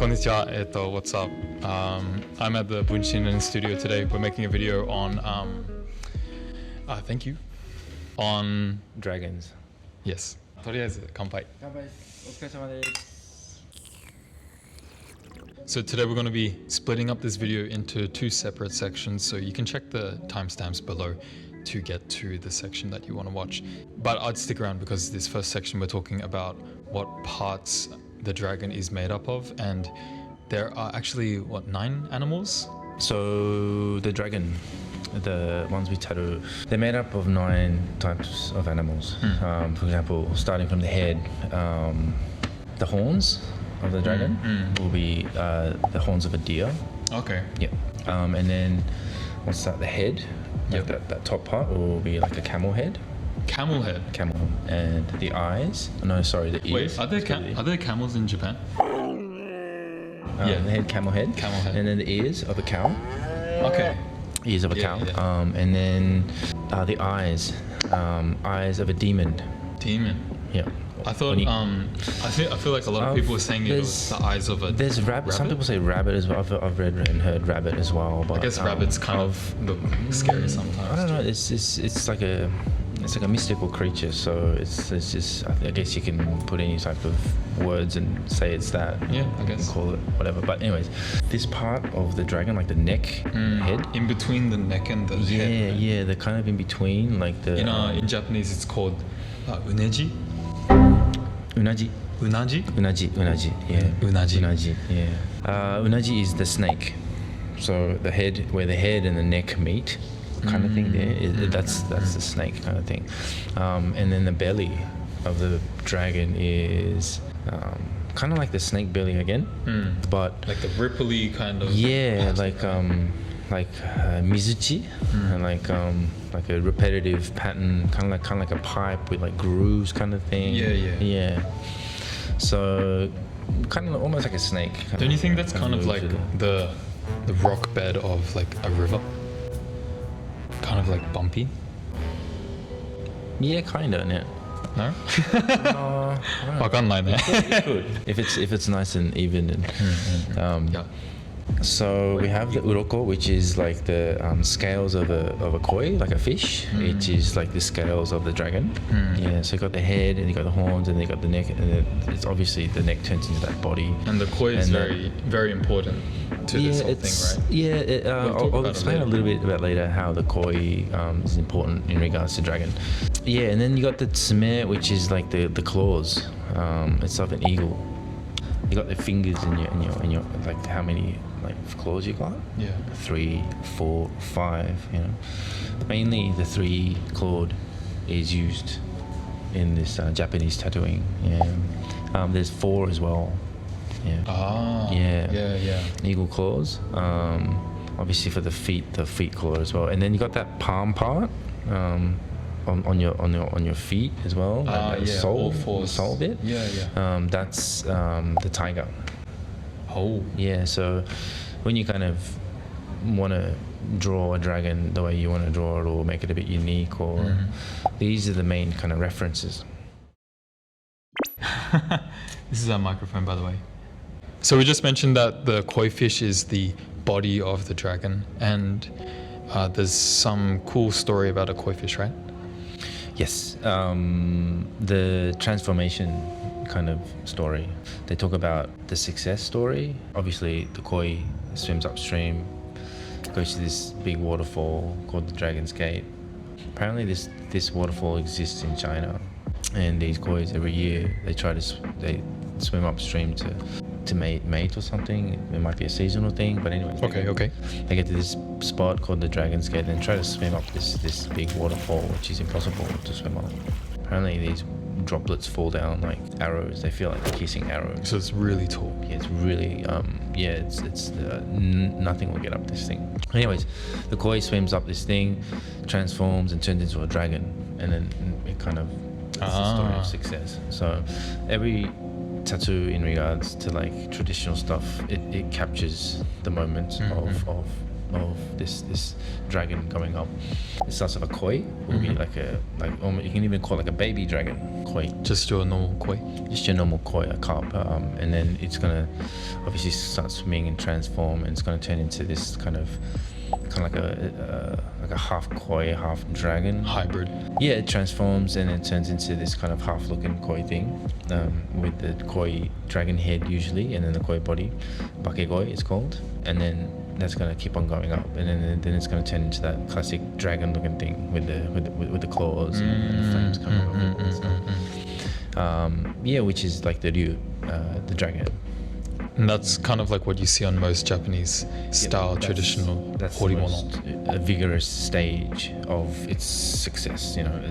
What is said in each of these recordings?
Konnichiwa, what's up? I'm at the BUNSHINREN studio today. We're making a video on, thank you, on dragons. Yes. とりあえず乾杯. So today we're going to be splitting up this video into two separate sections, so you can check the timestamps below to get to the section that you want to watch. But I'd stick around because this first section we're talking about what parts the dragon is made up of, and there are actually, 9 animals? So the dragon, the ones we tattoo, they're made up of 9 types of animals. For example, starting from the head, the horns of the dragon will be the horns of a deer. Okay. Yeah. And then what's that? The head. Like that top part will be like a camel head. Camel head? Camel. And the eyes. No, sorry, the ears. Wait, are there camels in Japan? The head, camel head. Camel head. And then the ears of a cow. Okay. Ears of a cow. Yeah. And then the eyes. Eyes of a demon. Demon? Yeah. I thought, I feel like a lot of people were saying it was the eyes of a There's rabbit. Some people say rabbit as well. I've read and heard rabbit as well. But I guess rabbits kind of look scary sometimes. I don't know. It's like a mystical creature. So it's just, I guess you can put any type of words and say it's that. Yeah, I guess. And call it whatever. But anyways, this part of the dragon, like the neck, head. In between the neck and the head. Yeah, they're kind of in between, like the. In Japanese, it's called uneji. Unaji. Unaji? Unaji, yeah. Unaji, yeah. Unaji is the snake. So the head, where the head and the neck meet, kind of thing there. That's the snake kind of thing. And then the belly of the dragon is kind of like the snake belly again, but like the ripply kind of. Yeah, like mizuchi, and like a repetitive pattern, kind of like a pipe with like grooves, kind of thing. Yeah. So kind of almost like a snake. Don't you think that's kind of like the rock bed of like a river? Kind of like bumpy. Yeah, kinda. Yeah. No? I can't lie there. If it's nice and even and So we have the uroko, which is like the scales of a koi, like a fish, which is like the scales of the dragon. Yeah, so you got the head, and you got the horns, and you got the neck, and then it's obviously the neck turns into that body. And the koi is very, very important to this whole thing, right? Yeah, I'll explain a little bit about later how the koi is important in regards to dragon. Yeah, and then you got the tsume, which is like the claws. It's like an eagle. You got the fingers in your like how many like claws you got? Yeah. 3, 4, 5. You know, mainly the 3 clawed is used in this Japanese tattooing. Yeah. There's 4 as well. Yeah. Ah. Yeah. Eagle claws. Obviously for the feet claw as well, and then you got that palm part. On your feet as well, the sole bit. Yeah. That's the tiger. Oh. Yeah. So when you kind of want to draw a dragon the way you want to draw it, or make it a bit unique, or these are the main kind of references. This is our microphone, by the way. So we just mentioned that the koi fish is the body of the dragon, and there's some cool story about a koi fish, right? Yes, the transformation kind of story. They talk about the success story. Obviously, the koi swims upstream, goes to this big waterfall called the Dragon's Gate. Apparently, this waterfall exists in China, and these kois every year they swim upstream to mate or something. It might be a seasonal thing, but anyway. Okay. They get to this spot called the Dragon's Gate and try to swim up this big waterfall, which is impossible to swim up. Apparently these droplets fall down like arrows. They feel like they're kissing arrows. So it's really tall. Yeah, it's really nothing will get up this thing. Anyways, the koi swims up this thing, transforms and turns into a dragon, and then it kind of that's the story of success. So every tattoo in regards to like traditional stuff, it captures the moment of this dragon going up. It starts with a koi. Will be like you can even call it like a baby dragon koi. Just your normal koi. Just your normal koi, a carp, and then it's gonna obviously start swimming and transform, and it's gonna turn into this kind of like a half koi, half dragon Hybrid. Yeah, it transforms and it turns into this kind of half-looking koi thing, with the koi dragon head usually, and then the koi body, bakegoi it's called, and then that's gonna keep on going up, and then it's gonna turn into that classic dragon-looking thing with the claws and the flames coming up. And stuff. Yeah, which is like the ryu, the dragon. And that's kind of like what you see on most Japanese style traditional that's the horimono. most vigorous stage of its success. You know,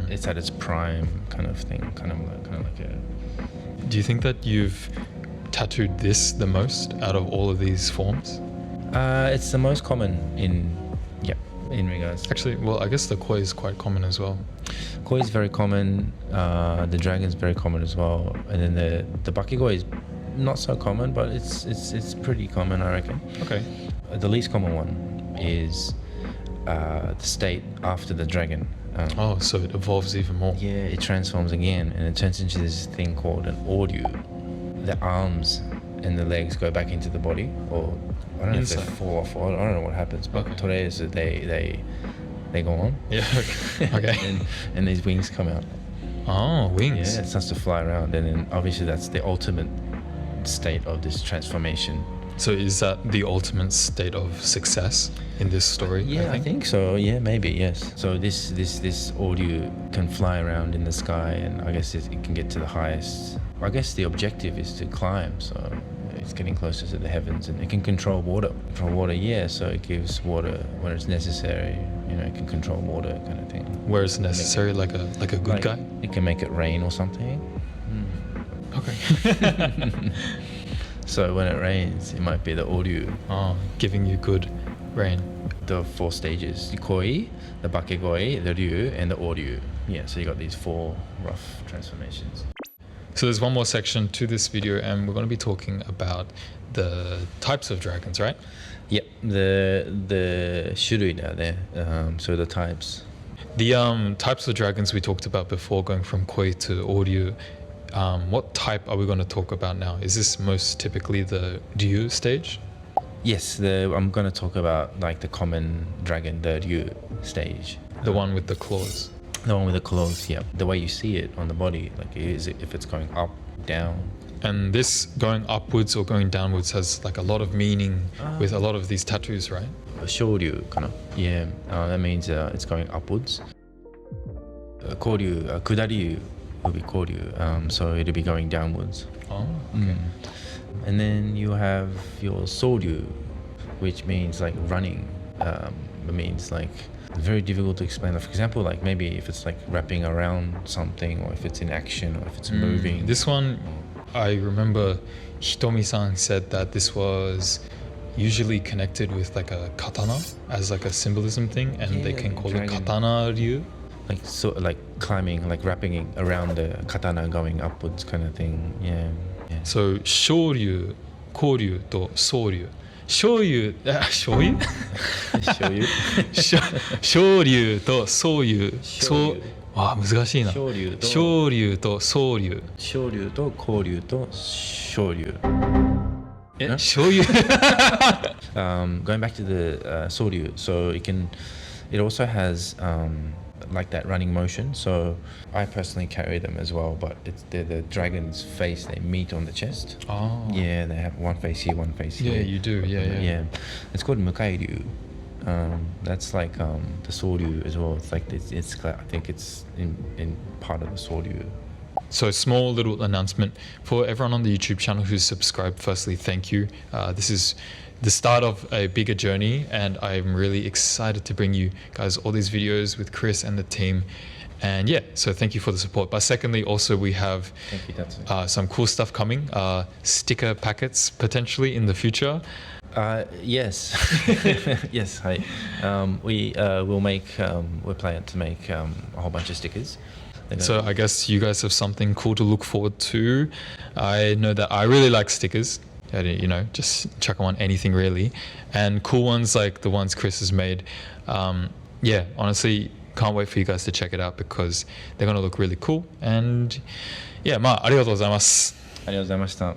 it's at its prime kind of thing, kind of like a. Do you think that you've tattooed this the most out of all of these forms? It's the most common in regards. Actually, well, I guess the koi is quite common as well. Koi is very common. The dragon's very common as well, and then the bakegoi is not so common, but it's pretty common, I reckon. Okay. The least common one is the state after the dragon. So it evolves even more. Yeah, it transforms again, and it turns into this thing called an oryu. The arms and the legs go back into the body, or I don't know if they fall off. I don't know what happens, but today is that they go on. Yeah. Okay. and these wings come out. Oh, wings. Yeah, it starts to fly around, and then obviously that's the ultimate state of this transformation. So is that the ultimate state of success in this story? Yeah, I think so. Yeah, maybe, yes. So this oryu can fly around in the sky, and I guess it can get to the highest. I guess the objective is to climb, so it's getting closer to the heavens, and it can control water. So it gives water when it's necessary. You know, it can control water kind of thing. Where it's necessary, like a good guy? It can make it rain or something. Okay. So when it rains, it might be the oryu. Oh, giving you good rain. The 4 stages: the koi, the bakegoi, the ryu, and the oryu. Yeah, so you got these 4 rough transformations. So there's one more section to this video, and we're going to be talking about the types of dragons, right? Yep, the shurui are there. So the types. The types of dragons we talked about before, going from koi to oryu. What type are we going to talk about now? Is this most typically the ryu stage? Yes, I'm going to talk about like the common dragon, the ryu stage. The one with the claws. The one with the claws, yeah. The way you see it on the body, like if it's going up, down. And this going upwards or going downwards has like a lot of meaning with a lot of these tattoos, right? Shoryu, kind of. Yeah, that means it's going upwards. Koryu, kudaryu will be koryu, so it'll be going downwards. Oh, okay. And then you have your soryu, which means like running. It means like very difficult to explain. For example, like maybe if it's like wrapping around something, or if it's in action, or if it's moving. This one, I remember Hitomi-san said that this was usually connected with like a katana as like a symbolism thing, and they can call it katana ryu. Like climbing, like wrapping around the katana, going upwards kind of thing. Yeah. So shoryu, koryu, to soryu. Shoryu to soryu. Wow, 難しいな。shoryu to soryu. Shoryu to koryu to shoryu. Shoryu. Going back to the soryu, so it also has like that running motion. So I personally carry them as well, but they're the dragon's face. They meet on the chest. Oh. Yeah, they have one face here, one face here. Yeah, you do. Yeah. It's called mukai-ryu. That's like the soryu as well. It's like it's I think it's in part of the soryu. So small little announcement for everyone on the YouTube channel who's subscribed. Firstly, thank you. This is the start of a bigger journey, and I'm really excited to bring you guys all these videos with Chris and the team. And yeah, so thank you for the support. But secondly, also we have some cool stuff coming, sticker packets potentially in the future. Yes. Yes, hi. We'll make, we're planning to make a whole bunch of stickers. So I guess you guys have something cool to look forward to. I know that I really like stickers, You know, just chuck them on anything really. And cool ones like the ones Chris has made. Yeah, honestly, can't wait for you guys to check it out because they're going to look really cool. And yeah, まあ、ありがとうございます。ありがとうございました。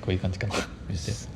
こういう感じかな。です。